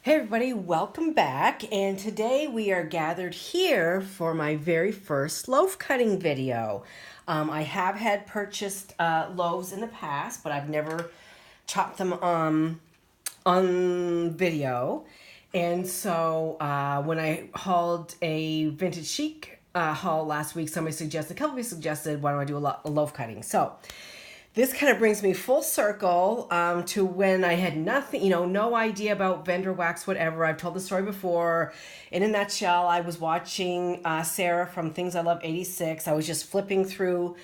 Hey everybody, welcome back. And today we are gathered here for my very first loaf cutting video. I have had purchased loaves in the past, but I've never chopped them on video. And so when I hauled a vintage chic haul last week, a couple of you suggested, why don't I do a loaf cutting? So this kind of brings me full circle to when I had nothing, no idea about vendor wax, whatever. I've told the story before. In a nutshell, I was watching Sarah from Things I Love 86. I was just flipping through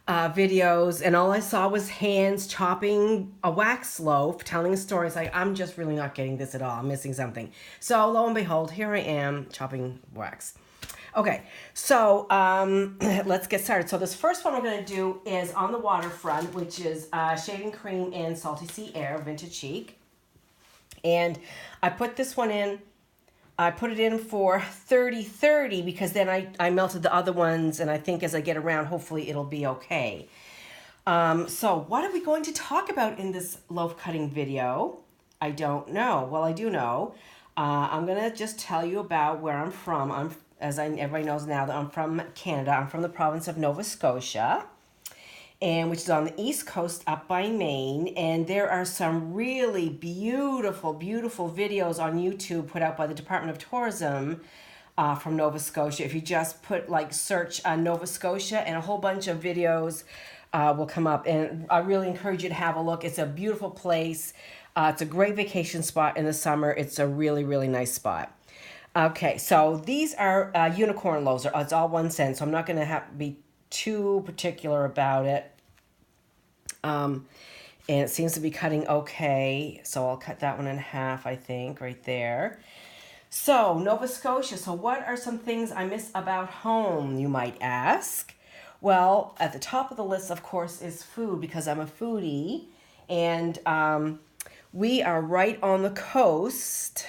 videos, and all I saw was hands chopping a wax loaf, telling a story. It's like, I'm just really not getting this at all. I'm missing something. So lo and behold, here I am chopping wax. Okay, so let's get started. So this first one I'm going to do is on the waterfront, which is Shaving Cream and Salty Sea Air Vintage Chic. And I put this one in, I put it in for 30-30 because then I melted the other ones, and I think as I get around, hopefully it'll be okay. So what are we going to talk about in this loaf cutting video? I don't know. Well, I do know. I'm going to just tell you about where I'm from. Everybody knows now that I'm from Canada. I'm from the province of Nova Scotia, which is on the east coast up by Maine. And there are some really beautiful, beautiful videos on YouTube put out by the Department of Tourism from Nova Scotia. If you just search Nova Scotia, and a whole bunch of videos will come up. And I really encourage you to have a look. It's a beautiful place. It's a great vacation spot in the summer. It's a really, really nice spot. Okay, so these are unicorn loaves. It's all 1 cent, so I'm not going to be too particular about it. And it seems to be cutting okay, so I'll cut that one in half, I think, right there. So, Nova Scotia. So what are some things I miss about home, you might ask? Well, at the top of the list, of course, is food, because I'm a foodie. And we are right on the coast.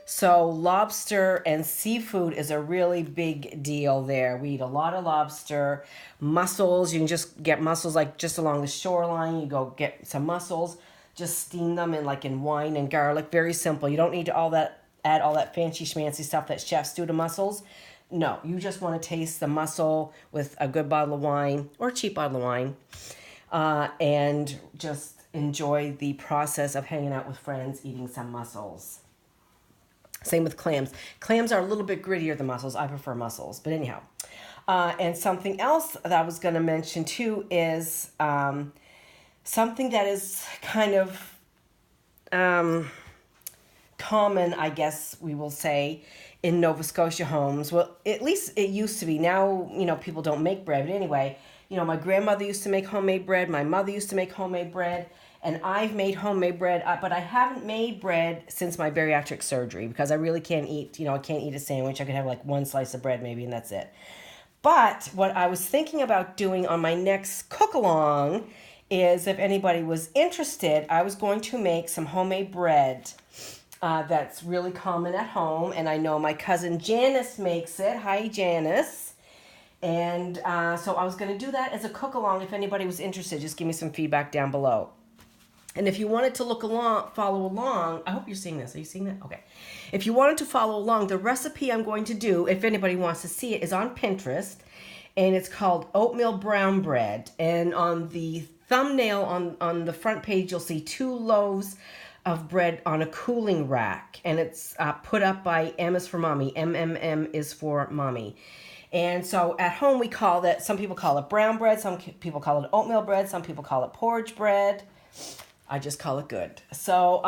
So lobster and seafood is a really big deal there. We eat a lot of lobster. Mussels, you can just get mussels just along the shoreline. You go get some mussels, just steam them in wine and garlic. Very simple. You don't need to add all that fancy schmancy stuff that chefs do to mussels. No, you just want to taste the mussel with a good bottle of wine or a cheap bottle of wine, and just enjoy the process of hanging out with friends eating some mussels. Same with clams. Clams are a little bit grittier than mussels. I prefer mussels. But anyhow. And something else that I was going to mention too is something that is kind of common, I guess we will say, in Nova Scotia homes. Well, at least it used to be. Now, people don't make bread. But anyway, my grandmother used to make homemade bread. My mother used to make homemade bread. And I've made homemade bread, but I haven't made bread since my bariatric surgery because I really can't eat, I can't eat a sandwich. I could have one slice of bread maybe, and that's it. But what I was thinking about doing on my next cook-along is, if anybody was interested, I was going to make some homemade bread that's really common at home. And I know my cousin Janice makes it. Hi, Janice. And so I was going to do that as a cook-along. If anybody was interested, just give me some feedback down below. And if you wanted to follow along, I hope you're seeing this. Are you seeing that? Okay. If you wanted to follow along, the recipe I'm going to do, if anybody wants to see it, is on Pinterest. And it's called oatmeal brown bread. And on the thumbnail on the front page, you'll see 2 loaves of bread on a cooling rack. And it's put up by M is for Mommy. MMM is for Mommy. And so at home, we call that, some people call it brown bread. Some people call it oatmeal bread. Some people call it porridge bread. I just call it good. So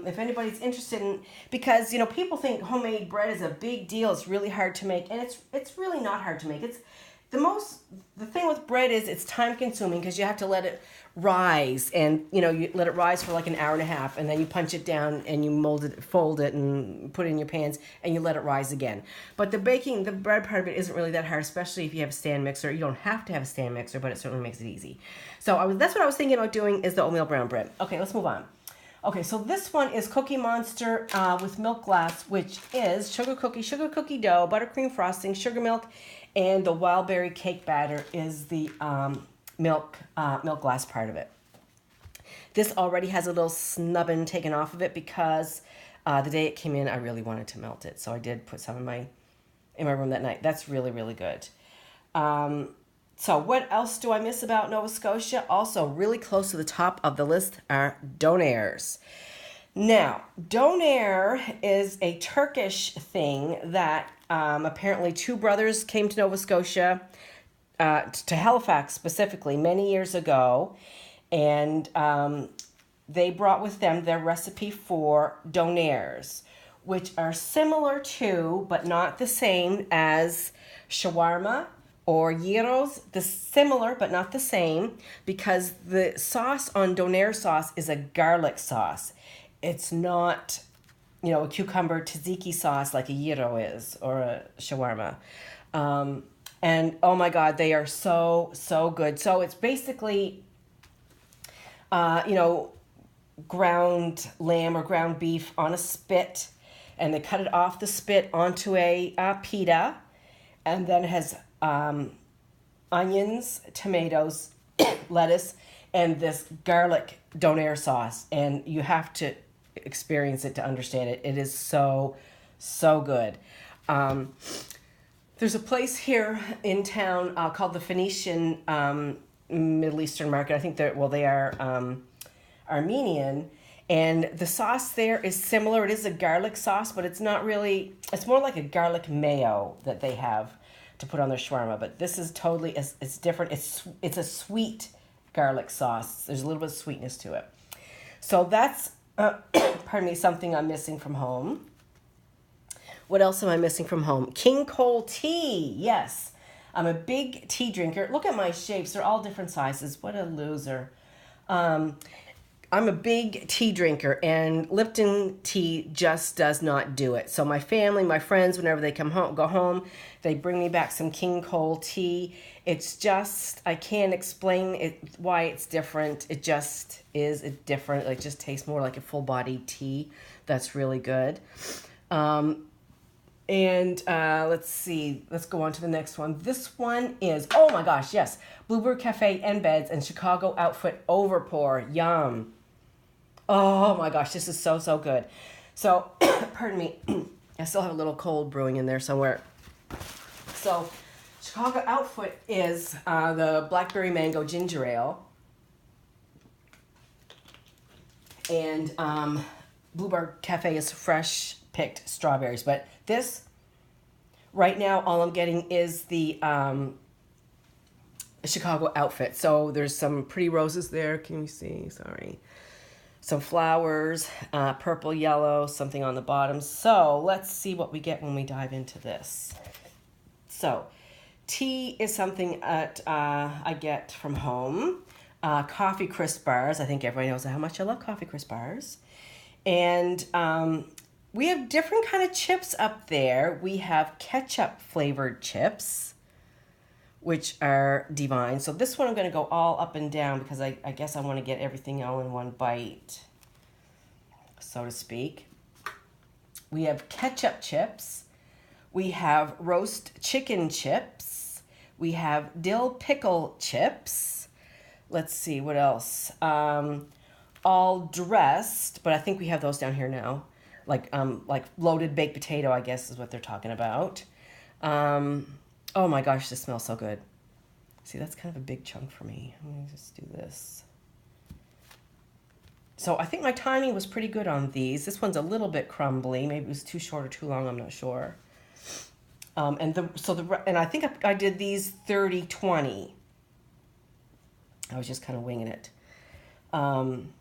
if anybody's interested in, because people think homemade bread is a big deal. It's really hard to make, and it's really not hard to make. It's the thing with bread is it's time consuming because you have to let it rise, and you let it rise for an hour and a half, and then you punch it down and you fold it and put it in your pans, and you let it rise again. But the bread part of it isn't really that hard, especially if you have a stand mixer. You don't have to have a stand mixer, but it certainly makes it easy. So that's what I was thinking about doing, is the oatmeal brown bread. Okay, let's move on. Okay, so this one is Cookie Monster with milk glass, which is sugar cookie dough, buttercream frosting, sugar milk, and the wild berry cake batter is the milk glass part of it. This already has a little snubbin taken off of it because The day it came in, I really wanted to melt it, so I did put some in my room that night. That's really, really good. So what else do I miss about Nova Scotia? Also, really close to the top of the list are donairs. Now, donair is a Turkish thing that apparently two brothers came to Nova Scotia, to Halifax specifically, many years ago, and they brought with them their recipe for donairs, which are similar to, but not the same as shawarma or gyros. The similar, but not the same, because the sauce on donair sauce is a garlic sauce. It's not, a cucumber tzatziki sauce like a gyro is or a shawarma. And oh my God, they are so, so good. So it's basically, ground lamb or ground beef on a spit, and they cut it off the spit onto a pita, and then it has onions, tomatoes, lettuce, and this garlic donair sauce. And you have to experience it to understand it. It is so, so good. There's a place here in town called the Phoenician Middle Eastern Market. I think they are Armenian, and the sauce there is similar. It is a garlic sauce, but it's not really. It's more like a garlic mayo that they have to put on their shawarma. But this is totally it's different. It's a sweet garlic sauce. There's a little bit of sweetness to it. So that's pardon me, something I'm missing from home. What else am I missing from home? King Cole tea. Yes, I'm a big tea drinker. Look at my shapes. They're all different sizes. What a loser. I'm a big tea drinker, and Lipton tea just does not do it. So my family, my friends, whenever they go home, they bring me back some King Cole tea. It's just, I can't explain it why it's different. It just is different. It just tastes more like a full-bodied tea. That's really good. Let's see. Let's go on to the next one. This one is, oh my gosh, yes. Bluebird Cafe and Beds and Chicago Outfit Overpour. Yum. Oh my gosh, this is so, so good. So, pardon me. I still have a little cold brewing in there somewhere. So, Chicago Outfit is the Blackberry Mango Ginger Ale. And Bluebird Cafe is fresh picked strawberries. But this, right now, all I'm getting is the Chicago Outfit. So there's some pretty roses there. Can you see? Sorry. Some flowers, purple, yellow, something on the bottom. So let's see what we get when we dive into this. So tea is something that I get from home. Coffee crisp bars. I think everybody knows how much I love coffee crisp bars. And we have different kind of chips up there. We have ketchup flavored chips, which are divine. So this one I'm going to go all up and down because I guess I want to get everything all in one bite, so to speak. We have ketchup chips. We have roast chicken chips. We have dill pickle chips. Let's see, what else? All dressed, but I think we have those down here now. Like loaded baked potato, I guess is what they're talking about. Oh my gosh, this smells so good. See, that's kind of a big chunk for me. Let me just do this. So I think my timing was pretty good on these. This one's a little bit crumbly. Maybe it was too short or too long, I'm not sure. And I think I did these 30-20. I was just kind of winging it. And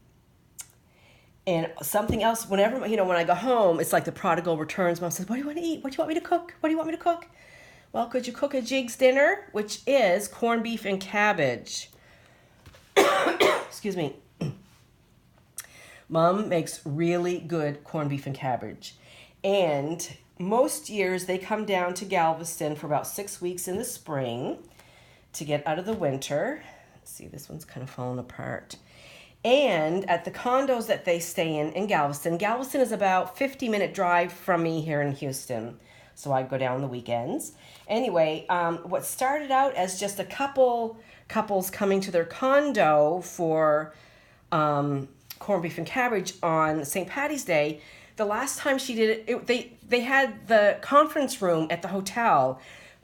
something else, whenever, when I go home, it's like the prodigal returns. Mom says, what do you want to eat? What do you want me to cook? What do you want me to cook? Well, could you cook a Jigs dinner, which is corned beef and cabbage? Excuse me. Mom makes really good corned beef and cabbage. And most years they come down to Galveston for about 6 weeks in the spring to get out of the winter. See, this one's kind of falling apart. And at the condos that they stay in Galveston is about 50-minute drive from me here in Houston. So I go down the weekends. Anyway, what started out as just a couples coming to their condo for corned beef and cabbage on St. Patty's Day the last time she did it, they had the conference room at the hotel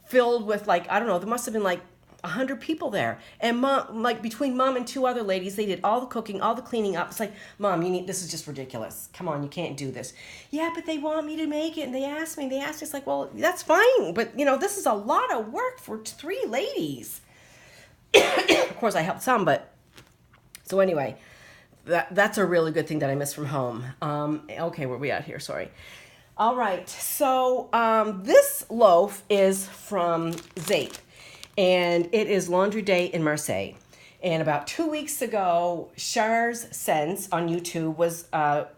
filled with like, I don't know, there must have been like 100 people there. And mom, like between mom and two other ladies, they did all the cooking, all the cleaning up. It's like, Mom, this is just ridiculous. Come on, you can't do this. Yeah, but they want me to make it. And they asked me, it's like, well, that's fine. But this is a lot of work for 3 ladies. Of course, I helped some, but so anyway, that's a really good thing that I miss from home. Okay, where are we at here? Sorry. All right, so this loaf is from Zeep, and it is Laundry Day in Marseille. And about 2 weeks ago, Char's Sense on YouTube was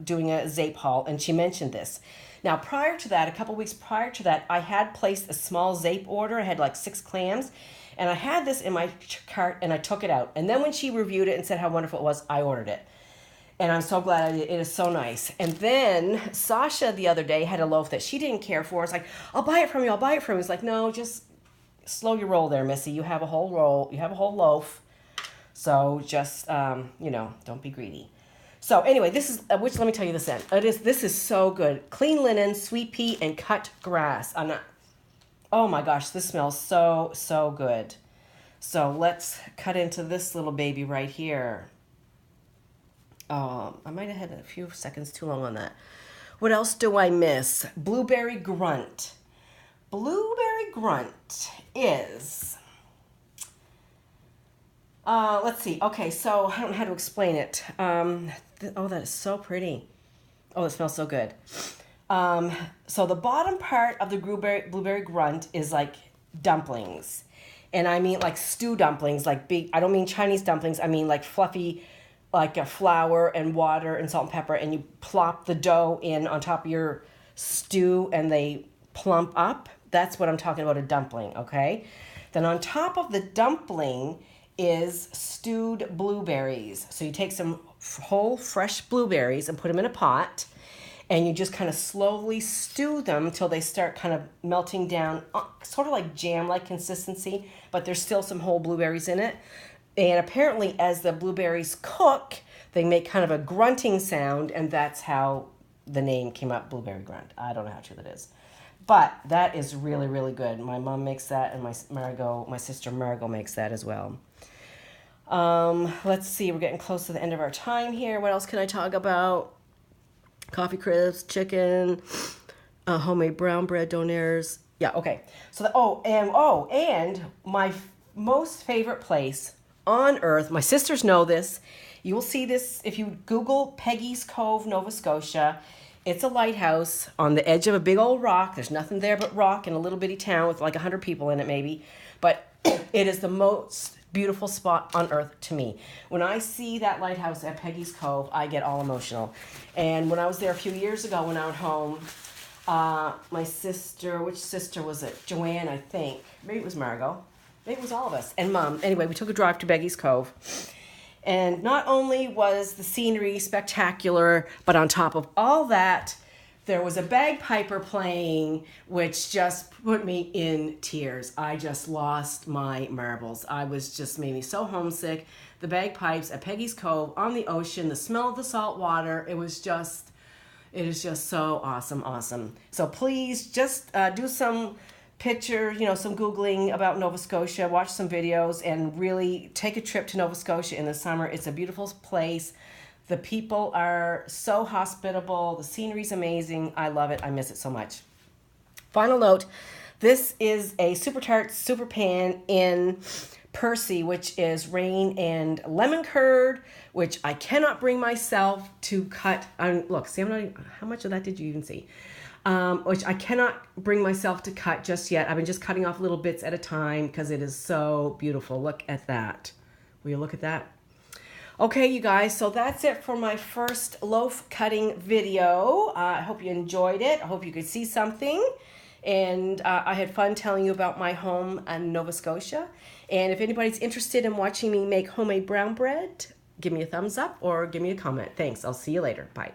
doing a Zeep haul, and she mentioned this. Now, prior to that, a couple weeks prior to that, I had placed a small Zeep order. I had like 6 clams. And I had this in my cart, and I took it out. And then when she reviewed it and said how wonderful it was, I ordered it. And I'm so glad I did. It is so nice. And then Sasha the other day had a loaf that she didn't care for. It's like, I'll buy it from you. It's like, no, just slow your roll there, Missy. You have a whole roll. You have a whole loaf. So just, don't be greedy. So anyway, this is, let me tell you the scent. This is so good. Clean linen, sweet pea, and cut grass. Oh my gosh, this smells so, so good. So let's cut into this little baby right here. I might have had a few seconds too long on that. What else do I miss? Blueberry grunt. Blueberry grunt is, let's see. Okay, so I don't know how to explain it. That is so pretty. Oh, it smells so good. So the bottom part of the blueberry grunt is like dumplings. And I mean like stew dumplings, like big, I don't mean Chinese dumplings. I mean like fluffy, like a flour and water and salt and pepper. And you plop the dough in on top of your stew and they plump up. That's what I'm talking about, a dumpling, okay? Then on top of the dumpling is stewed blueberries. So you take some whole fresh blueberries and put them in a pot. And you just kind of slowly stew them until they start kind of melting down, sort of like jam-like consistency, but there's still some whole blueberries in it. And apparently as the blueberries cook, they make kind of a grunting sound, and that's how the name came up, blueberry grunt. I don't know how true that is. But that is really, really good. My mom makes that, and my sister Margot makes that as well. Let's see, we're getting close to the end of our time here. What else can I talk about? Coffee crisps, chicken, homemade brown bread donaires. Yeah, okay. So, and my most favorite place on earth, my sisters know this. You will see this if you Google Peggy's Cove, Nova Scotia. It's a lighthouse on the edge of a big old rock. There's nothing there but rock in a little bitty town with like 100 people in it maybe. But it is the most beautiful spot on earth to me. When I see that lighthouse at Peggy's Cove, I get all emotional. And when I was there a few years ago when I was home, my sister, which sister was it? Joanne, I think. Maybe it was Margot. Maybe it was all of us. And Mom. Anyway, we took a drive to Peggy's Cove. And not only was the scenery spectacular, but on top of all that, there was a bagpiper playing, which just put me in tears. I just lost my marbles. Made me so homesick. The bagpipes at Peggy's Cove on the ocean, the smell of the salt water, it is just so awesome. So please just do some picture, some Googling about Nova Scotia, watch some videos, and really take a trip to Nova Scotia in the summer. It's a beautiful place. The people are so hospitable. The scenery's amazing. I love it. I miss it so much. Final note, this is a super tart super pan in Percy, which is rain and lemon curd, which I cannot bring myself to cut. Look, see, how much of that did you even see? Which I cannot bring myself to cut just yet. I've been just cutting off little bits at a time because it is so beautiful. Look at that. Will you look at that? Okay, you guys, so that's it for my first loaf cutting video. I hope you enjoyed it. I hope you could see something. And I had fun telling you about my home in Nova Scotia. And if anybody's interested in watching me make homemade brown bread, give me a thumbs up or give me a comment. Thanks. I'll see you later. Bye.